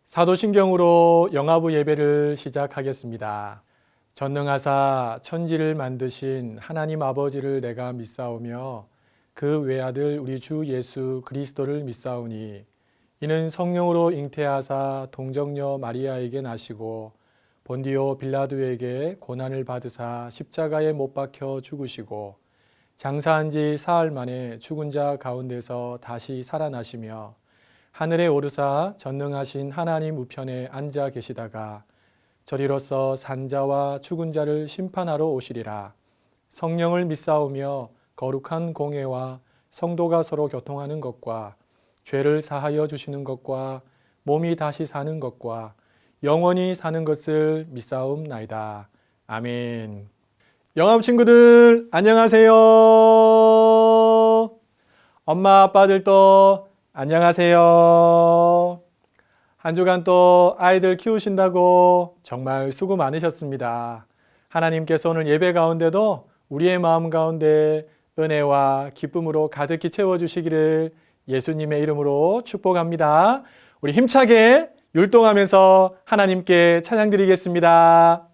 사도신경으로 영화부 예배를 시작하겠습니다. 전능하사 천지를 만드신 하나님 아버지를 내가 믿사오며 그 외아들 우리 주 예수 그리스도를 믿사오니 이는 성령으로 잉태하사 동정녀 마리아에게 나시고 본디오 빌라도에게 고난을 받으사 십자가에 못 박혀 죽으시고 장사한 지 사흘 만에 죽은 자 가운데서 다시 살아나시며 하늘에 오르사 전능하신 하나님 우편에 앉아 계시다가 저리로서 산자와 죽은 자를 심판하러 오시리라. 성령을 믿사오며 거룩한 공회와 성도가 서로 교통하는 것과 죄를 사하여 주시는 것과 몸이 다시 사는 것과 영원히 사는 것을 믿사옵나이다. 아멘. 영암 친구들 안녕하세요. 엄마 아빠들도 안녕하세요. 한 주간 또 아이들 키우신다고 정말 수고 많으셨습니다. 하나님께서 오늘 예배 가운데도 우리의 마음 가운데 은혜와 기쁨으로 가득히 채워주시기를 예수님의 이름으로 축복합니다. 우리 힘차게 율동하면서 하나님께 찬양드리겠습니다.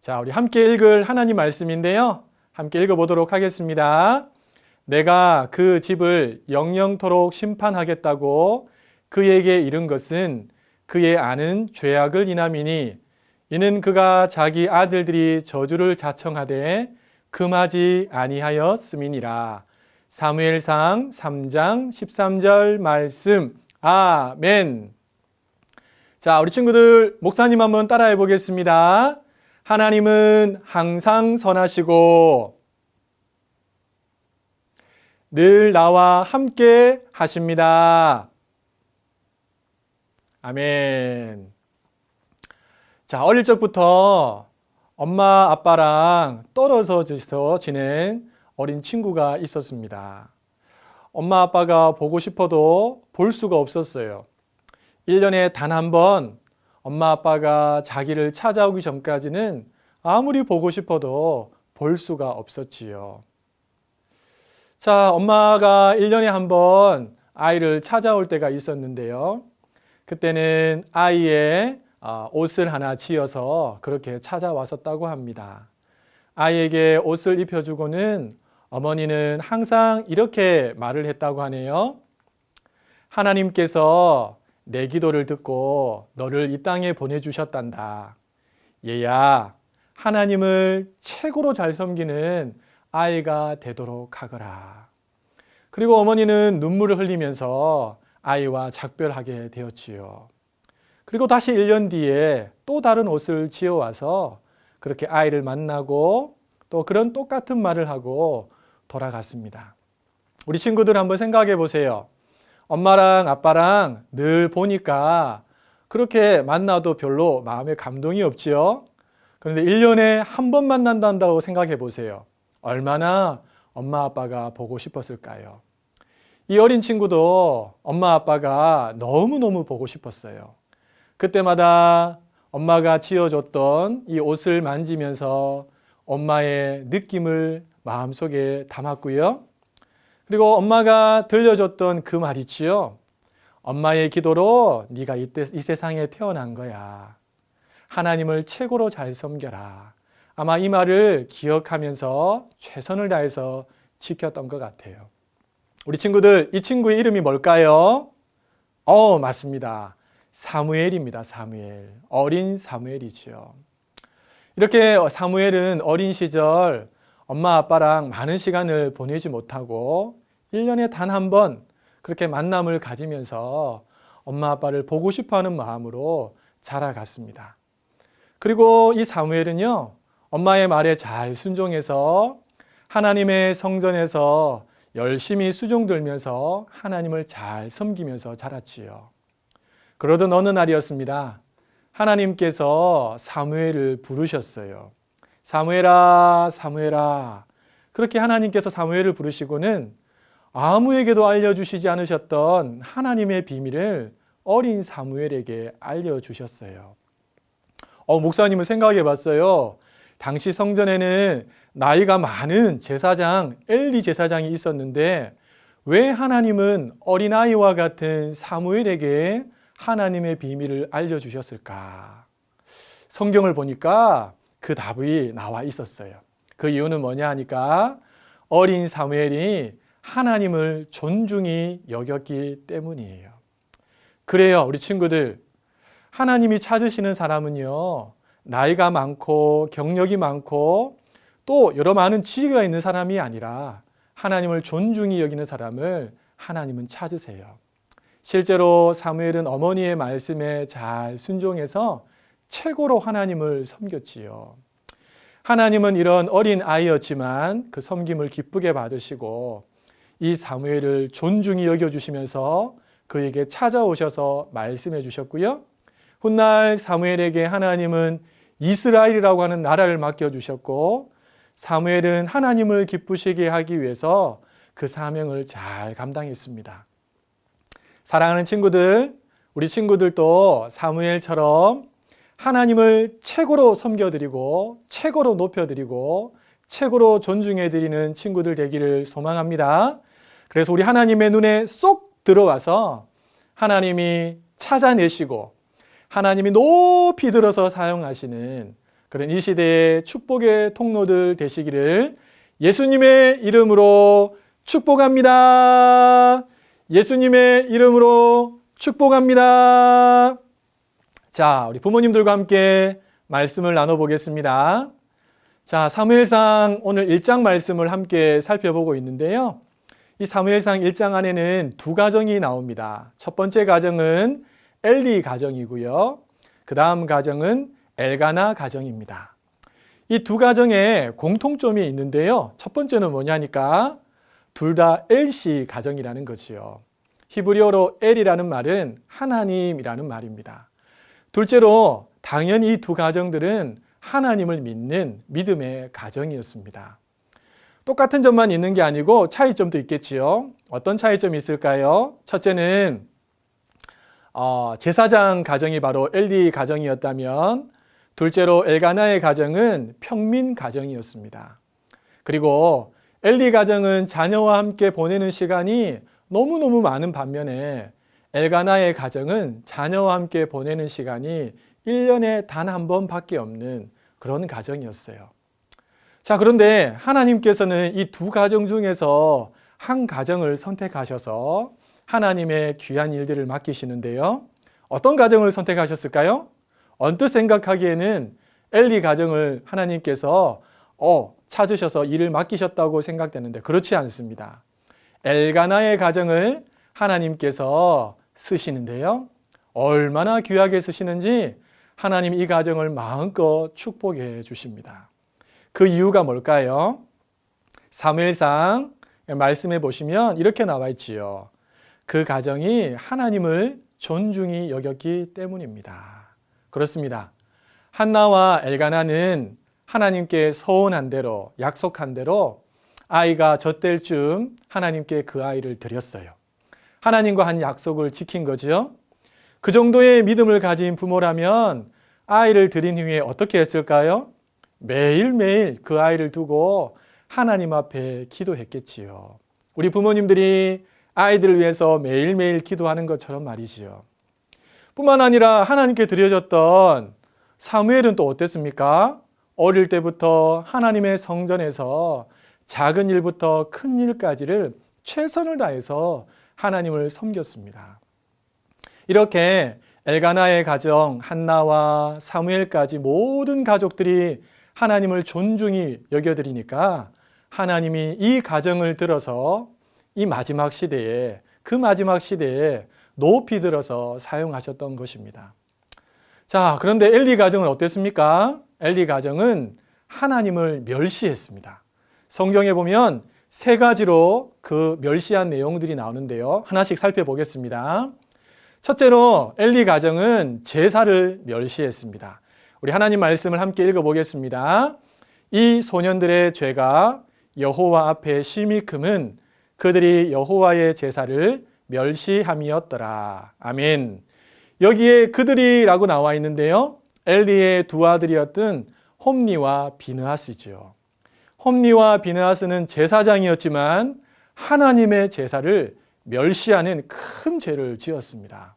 자, 우리 함께 읽을 하나님 말씀인데요. 함께 읽어보도록 하겠습니다. 내가 그 집을 영영토록 심판하겠다고 그에게 이른 것은 그의 아는 죄악을 인함이니 이는 그가 자기 아들들이 저주를 자청하되 금하지 아니하였음이니라. 사무엘상 3장 13절 말씀. 아멘. 자, 우리 친구들 목사님 한번 따라해 보겠습니다. 하나님은 항상 선하시고 늘 나와 함께 하십니다. 아멘. 자, 어릴 적부터 엄마 아빠랑 떨어져서 지낸 어린 친구가 있었습니다. 엄마 아빠가 보고 싶어도 볼 수가 없었어요. 1년에 단 한 번 엄마 아빠가 자기를 찾아오기 전까지는 아무리 보고 싶어도 볼 수가 없었지요. 자, 엄마가 1년에 한 번 아이를 찾아올 때가 있었는데요. 그때는 아이의 옷을 하나 지어서 그렇게 찾아왔었다고 합니다. 아이에게 옷을 입혀주고는 어머니는 항상 이렇게 말을 했다고 하네요. 하나님께서 내 기도를 듣고 너를 이 땅에 보내주셨단다. 얘야, 하나님을 최고로 잘 섬기는 아이가 되도록 하거라. 그리고 어머니는 눈물을 흘리면서 아이와 작별하게 되었지요. 그리고 다시 1년 뒤에 또 다른 옷을 지어와서 그렇게 아이를 만나고 또 그런 똑같은 말을 하고 돌아갔습니다. 우리 친구들 한번 생각해 보세요. 엄마랑 아빠랑 늘 보니까 그렇게 만나도 별로 마음에 감동이 없지요. 그런데 1년에 한 번 만난다고 생각해 보세요. 얼마나 엄마 아빠가 보고 싶었을까요? 이 어린 친구도 엄마 아빠가 너무너무 보고 싶었어요. 그때마다 엄마가 지어줬던 이 옷을 만지면서 엄마의 느낌을 마음속에 담았고요. 그리고 엄마가 들려줬던 그 말 있지요. 엄마의 기도로 네가 이 세상에 태어난 거야. 하나님을 최고로 잘 섬겨라. 아마 이 말을 기억하면서 최선을 다해서 지켰던 것 같아요. 우리 친구들, 이 친구의 이름이 뭘까요? 맞습니다. 사무엘입니다. 사무엘. 어린 사무엘이지요. 이렇게 사무엘은 어린 시절 엄마 아빠랑 많은 시간을 보내지 못하고 1년에 단 한 번 그렇게 만남을 가지면서 엄마 아빠를 보고 싶어하는 마음으로 자라갔습니다. 그리고 이 사무엘은요, 엄마의 말에 잘 순종해서 하나님의 성전에서 열심히 수종 들면서 하나님을 잘 섬기면서 자랐지요. 그러던 어느 날이었습니다. 하나님께서 사무엘을 부르셨어요. 사무엘아, 사무엘아. 그렇게 하나님께서 사무엘을 부르시고는 아무에게도 알려주시지 않으셨던 하나님의 비밀을 어린 사무엘에게 알려주셨어요. 목사님은 생각해 봤어요. 당시 성전에는 나이가 많은 제사장, 엘리 제사장이 있었는데 왜 하나님은 어린아이와 같은 사무엘에게 하나님의 비밀을 알려주셨을까? 성경을 보니까 그 답이 나와 있었어요. 그 이유는 뭐냐 하니까 어린 사무엘이 하나님을 존중히 여겼기 때문이에요. 그래요, 우리 친구들. 하나님이 찾으시는 사람은요, 나이가 많고 경력이 많고 또 여러 많은 지위가 있는 사람이 아니라 하나님을 존중히 여기는 사람을 하나님은 찾으세요. 실제로 사무엘은 어머니의 말씀에 잘 순종해서 최고로 하나님을 섬겼지요. 하나님은 이런 어린 아이였지만 그 섬김을 기쁘게 받으시고 이 사무엘을 존중히 여겨주시면서 그에게 찾아오셔서 말씀해 주셨고요. 훗날 사무엘에게 하나님은 이스라엘이라고 하는 나라를 맡겨주셨고 사무엘은 하나님을 기쁘시게 하기 위해서 그 사명을 잘 감당했습니다. 사랑하는 친구들, 우리 친구들도 사무엘처럼 하나님을 최고로 섬겨드리고 최고로 높여드리고 최고로 존중해드리는 친구들 되기를 소망합니다. 그래서 우리 하나님의 눈에 쏙 들어와서 하나님이 찾아내시고 하나님이 높이 들어서 사용하시는 그런 이 시대의 축복의 통로들 되시기를 예수님의 이름으로 축복합니다. 예수님의 이름으로 축복합니다. 자, 우리 부모님들과 함께 말씀을 나눠보겠습니다. 자, 사무엘상 오늘 1장 말씀을 함께 살펴보고 있는데요. 이 사무엘상 1장 안에는 두 가정이 나옵니다. 첫 번째 가정은 엘리 가정이고요. 그 다음 가정은 엘가나 가정입니다. 이 두 가정에 공통점이 있는데요. 첫 번째는 뭐냐니까 둘 다 엘시 가정이라는 것이요. 히브리어로 엘이라는 말은 하나님이라는 말입니다. 둘째로 당연히 이 두 가정들은 하나님을 믿는 믿음의 가정이었습니다. 똑같은 점만 있는 게 아니고 차이점도 있겠지요. 어떤 차이점이 있을까요? 첫째는 제사장 가정이 바로 엘리 가정이었다면 둘째로 엘가나의 가정은 평민 가정이었습니다. 그리고 엘리 가정은 자녀와 함께 보내는 시간이 너무너무 많은 반면에 엘가나의 가정은 자녀와 함께 보내는 시간이 1년에 단 한 번밖에 없는 그런 가정이었어요. 자, 그런데 하나님께서는 이 두 가정 중에서 한 가정을 선택하셔서 하나님의 귀한 일들을 맡기시는데요. 어떤 가정을 선택하셨을까요? 언뜻 생각하기에는 엘리 가정을 하나님께서 찾으셔서 일을 맡기셨다고 생각되는데 그렇지 않습니다. 엘가나의 가정을 하나님께서 쓰시는데요. 얼마나 귀하게 쓰시는지 하나님 이 가정을 마음껏 축복해 주십니다. 그 이유가 뭘까요? 사무엘상 말씀해 보시면 이렇게 나와 있지요. 그 가정이 하나님을 존중히 여겼기 때문입니다. 그렇습니다. 한나와 엘가나는 하나님께 서원한 대로 약속한 대로 아이가 젖될 쯤 하나님께 그 아이를 드렸어요. 하나님과 한 약속을 지킨 거죠. 그 정도의 믿음을 가진 부모라면 아이를 드린 후에 어떻게 했을까요? 매일매일 그 아이를 두고 하나님 앞에 기도했겠지요. 우리 부모님들이 아이들을 위해서 매일매일 기도하는 것처럼 말이지요. 뿐만 아니라 하나님께 드려졌던 사무엘은 또 어땠습니까? 어릴 때부터 하나님의 성전에서 작은 일부터 큰 일까지를 최선을 다해서 하나님을 섬겼습니다. 이렇게 엘가나의 가정, 한나와 사무엘까지 모든 가족들이 하나님을 존중히 여겨드리니까 하나님이 이 가정을 들어서 이 마지막 시대에 높이 들어서 사용하셨던 것입니다. 자, 그런데 엘리 가정은 어땠습니까? 엘리 가정은 하나님을 멸시했습니다. 성경에 보면 세 가지로 그 멸시한 내용들이 나오는데요. 하나씩 살펴보겠습니다. 첫째로 엘리 가정은 제사를 멸시했습니다. 우리 하나님 말씀을 함께 읽어보겠습니다. 이 소년들의 죄가 여호와 앞에 심히 크면 그들이 여호와의 제사를 멸시함이었더라. 아멘. 여기에 그들이라고 나와 있는데요. 엘리의 두 아들이었던 홈니와 비느하스죠. 홈니와 비느하스는 제사장이었지만 하나님의 제사를 멸시하는 큰 죄를 지었습니다.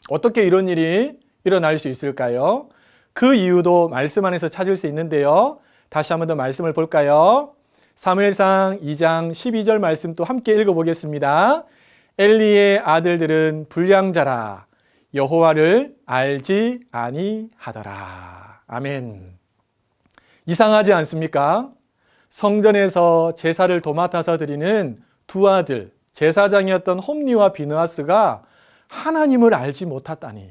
어떻게 이런 일이 일어날 수 있을까요? 그 이유도 말씀 안에서 찾을 수 있는데요. 다시 한번 더 말씀을 볼까요? 사무엘상 2장 12절 말씀 또 함께 읽어보겠습니다. 엘리의 아들들은 불량자라 여호와를 알지 아니하더라. 아멘. 이상하지 않습니까? 성전에서 제사를 도맡아서 드리는 두 아들, 제사장이었던 홈니와 비느하스가 하나님을 알지 못했다니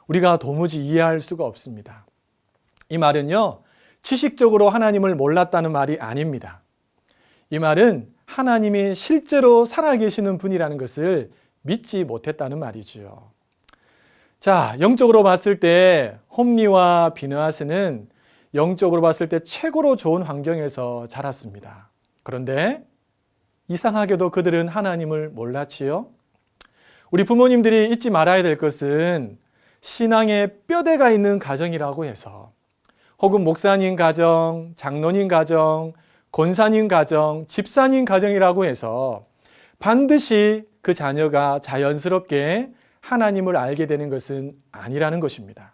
우리가 도무지 이해할 수가 없습니다. 이 말은요, 지식적으로 하나님을 몰랐다는 말이 아닙니다. 이 말은 하나님이 실제로 살아계시는 분이라는 것을 믿지 못했다는 말이지요. 자, 영적으로 봤을 때 홈니와 비느하스는 영적으로 봤을 때 최고로 좋은 환경에서 자랐습니다. 그런데 이상하게도 그들은 하나님을 몰랐지요. 우리 부모님들이 잊지 말아야 될 것은 신앙의 뼈대가 있는 가정이라고 해서 혹은 목사님 가정, 장로님 가정, 권사님 가정, 집사님 가정이라고 해서 반드시 그 자녀가 자연스럽게 하나님을 알게 되는 것은 아니라는 것입니다.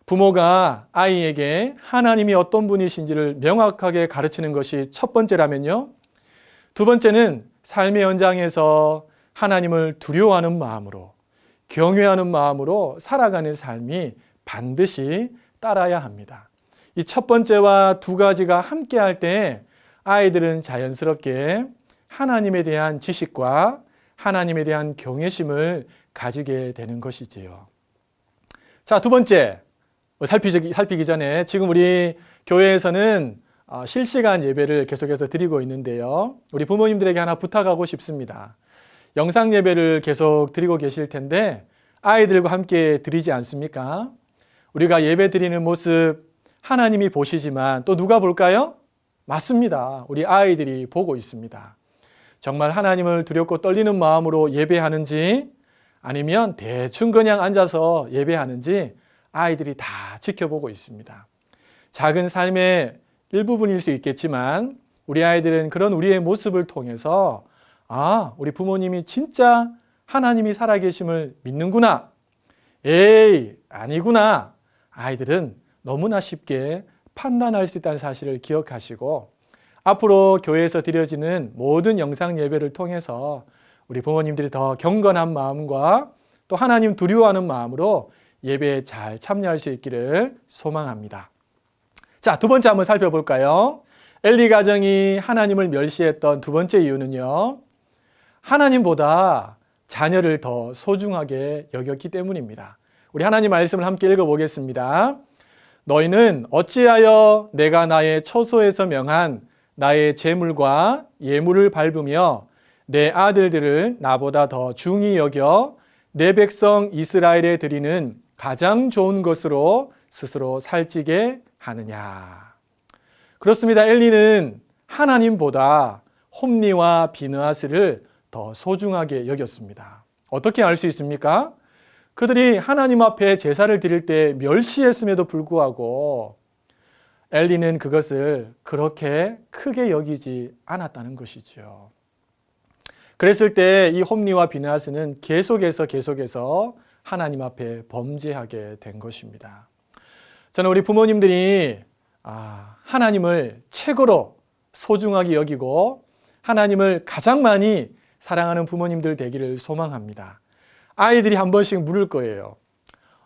부모가 아이에게 하나님이 어떤 분이신지를 명확하게 가르치는 것이 첫 번째라면요. 두 번째는 삶의 현장에서 하나님을 두려워하는 마음으로, 경외하는 마음으로 살아가는 삶이 반드시 따라야 합니다. 이 첫 번째와 두 가지가 함께 할 때 아이들은 자연스럽게 하나님에 대한 지식과 하나님에 대한 경외심을 가지게 되는 것이지요. 자, 두 번째, 살피기 전에 지금 우리 교회에서는 실시간 예배를 계속해서 드리고 있는데요. 우리 부모님들에게 하나 부탁하고 싶습니다. 영상 예배를 계속 드리고 계실 텐데 아이들과 함께 드리지 않습니까? 우리가 예배 드리는 모습 하나님이 보시지만 또 누가 볼까요? 맞습니다. 우리 아이들이 보고 있습니다. 정말 하나님을 두렵고 떨리는 마음으로 예배하는지 아니면 대충 그냥 앉아서 예배하는지 아이들이 다 지켜보고 있습니다. 작은 삶의 일부분일 수 있겠지만 우리 아이들은 그런 우리의 모습을 통해서 우리 부모님이 진짜 하나님이 살아계심을 믿는구나. 에이, 아니구나. 아이들은 너무나 쉽게 판단할 수 있다는 사실을 기억하시고 앞으로 교회에서 드려지는 모든 영상 예배를 통해서 우리 부모님들이 더 경건한 마음과 또 하나님 두려워하는 마음으로 예배에 잘 참여할 수 있기를 소망합니다. 자, 두 번째 한번 살펴볼까요? 엘리 가정이 하나님을 멸시했던 두 번째 이유는요. 하나님보다 자녀를 더 소중하게 여겼기 때문입니다. 우리 하나님 말씀을 함께 읽어보겠습니다. 너희는 어찌하여 내가 나의 처소에서 명한 나의 제물과 예물을 밟으며 내 아들들을 나보다 더 중히 여겨 내 백성 이스라엘에 드리는 가장 좋은 것으로 스스로 살찌게 하느냐. 그렇습니다. 엘리는 하나님보다 홈리와 비느하스를 더 소중하게 여겼습니다. 어떻게 알 수 있습니까? 그들이 하나님 앞에 제사를 드릴 때 멸시했음에도 불구하고 엘리는 그것을 그렇게 크게 여기지 않았다는 것이죠. 그랬을 때 이 홈리와 비느하스는 계속해서 하나님 앞에 범죄하게 된 것입니다. 저는 우리 부모님들이 하나님을 최고로 소중하게 여기고 하나님을 가장 많이 사랑하는 부모님들 되기를 소망합니다. 아이들이 한 번씩 물을 거예요.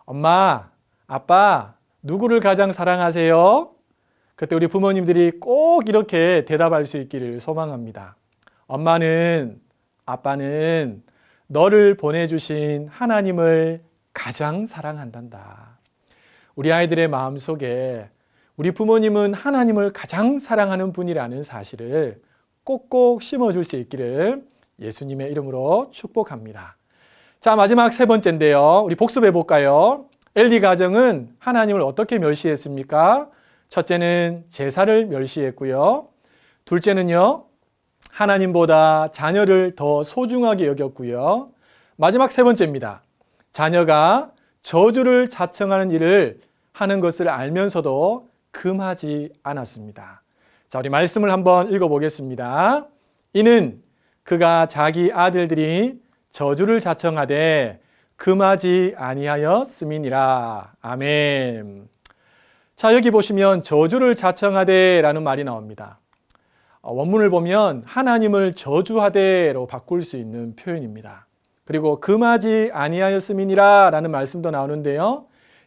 엄마, 아빠, 누구를 가장 사랑하세요? 그때 우리 부모님들이 꼭 이렇게 대답할 수 있기를 소망합니다. 엄마는, 아빠는 너를 보내주신 하나님을 가장 사랑한단다. 우리 아이들의 마음속에 우리 부모님은 하나님을 가장 사랑하는 분이라는 사실을 꼭꼭 심어줄 수 있기를 예수님의 이름으로 축복합니다. 자, 마지막 세 번째인데요. 우리 복습해 볼까요? 엘리 가정은 하나님을 어떻게 멸시했습니까? 첫째는 제사를 멸시했고요. 둘째는요, 하나님보다 자녀를 더 소중하게 여겼고요. 마지막 세 번째입니다. 자녀가 저주를 자청하는 일을 하는 것을 알면서도 금하지 않았습니다. 자, 우리 말씀을 한번 읽어보겠습니다. 이는 그가 자기 아들들이 저주를 자청하되 금하지 아니하였음이니라. 아멘. 자, 여기 보시면 저주를 자청하되 라는 말이 나옵니다. 원문을 보면 하나님을 저주하되로 바꿀 수 있는 표현입니다. 그리고 금하지 아니하였음이니라 라는 말씀도 나오는데요.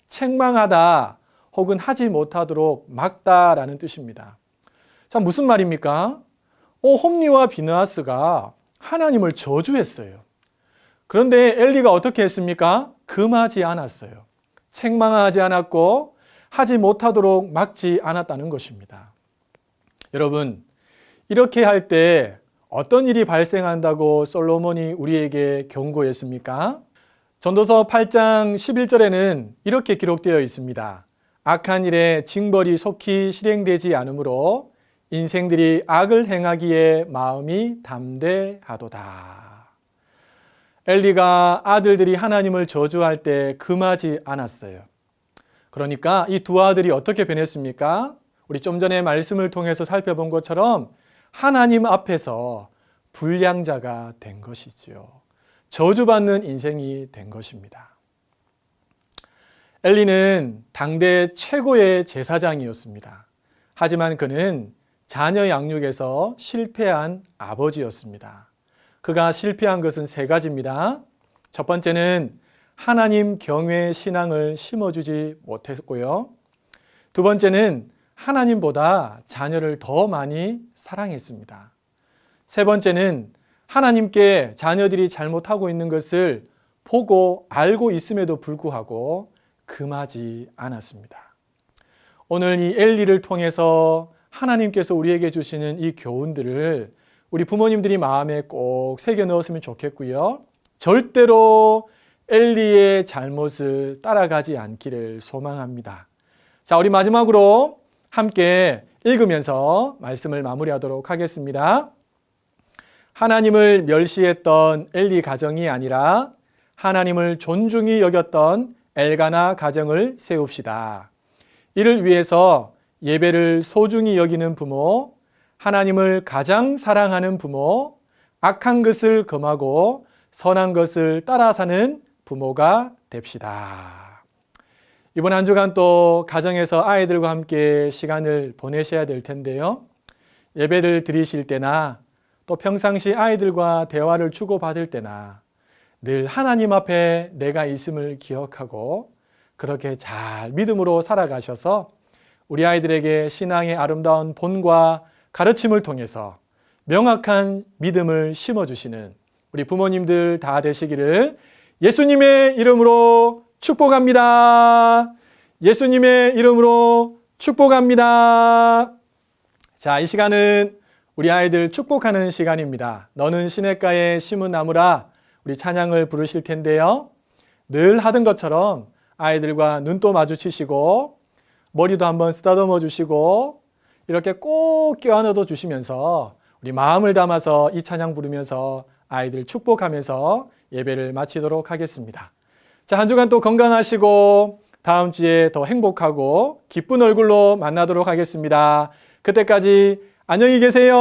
책망하다 혹은 하지 못하도록 막다라는 뜻입니다. 자, 무슨 말입니까? 홈리와 비느하스가 하나님을 저주했어요. 그런데 엘리가 어떻게 했습니까? 금하지 않았어요. 책망하지 않았고 하지 못하도록 막지 않았다는 것입니다. 여러분, 이렇게 할 때 어떤 일이 발생한다고 솔로몬이 우리에게 경고했습니까? 전도서 8장 11절에는 이렇게 기록되어 있습니다. 악한 일에 징벌이 속히 실행되지 않으므로 인생들이 악을 행하기에 마음이 담대하도다. 엘리가 아들들이 하나님을 저주할 때 금하지 않았어요. 그러니까 이 두 아들이 어떻게 변했습니까? 우리 좀 전에 말씀을 통해서 살펴본 것처럼 하나님 앞에서 불량자가 된 것이지요. 저주받는 인생이 된 것입니다. 엘리는 당대 최고의 제사장이었습니다. 하지만 그는 자녀 양육에서 실패한 아버지였습니다. 그가 실패한 것은 세 가지입니다. 첫 번째는 하나님 경외의 신앙을 심어주지 못했고요. 두 번째는 하나님보다 자녀를 더 많이 사랑했습니다. 세 번째는 하나님께 자녀들이 잘못하고 있는 것을 보고 알고 있음에도 불구하고 금하지 않았습니다. 오늘 이 엘리를 통해서 하나님께서 우리에게 주시는 이 교훈들을 우리 부모님들이 마음에 꼭 새겨 넣었으면 좋겠고요. 절대로 엘리의 잘못을 따라가지 않기를 소망합니다. 자, 우리 마지막으로 함께 읽으면서 말씀을 마무리하도록 하겠습니다. 하나님을 멸시했던 엘리 가정이 아니라 하나님을 존중히 여겼던 엘가나 가정을 세웁시다. 이를 위해서 예배를 소중히 여기는 부모, 하나님을 가장 사랑하는 부모, 악한 것을 금하고 선한 것을 따라 사는 부모가 됩시다. 이번 한 주간 또 가정에서 아이들과 함께 시간을 보내셔야 될 텐데요. 예배를 드리실 때나 또 평상시 아이들과 대화를 주고받을 때나 늘 하나님 앞에 내가 있음을 기억하고 그렇게 잘 믿음으로 살아가셔서 우리 아이들에게 신앙의 아름다운 본과 가르침을 통해서 명확한 믿음을 심어주시는 우리 부모님들 다 되시기를 예수님의 이름으로 축복합니다. 예수님의 이름으로 축복합니다. 자, 이 시간은 우리 아이들 축복하는 시간입니다. 너는 시냇가에 심은 나무라 우리 찬양을 부르실 텐데요. 늘 하던 것처럼 아이들과 눈도 마주치시고 머리도 한번 쓰다듬어 주시고 이렇게 꼭 껴안아도 주시면서 우리 마음을 담아서 이 찬양 부르면서 아이들 축복하면서 예배를 마치도록 하겠습니다. 자, 한 주간 또 건강하시고 다음 주에 더 행복하고 기쁜 얼굴로 만나도록 하겠습니다. 그때까지 안녕히 계세요.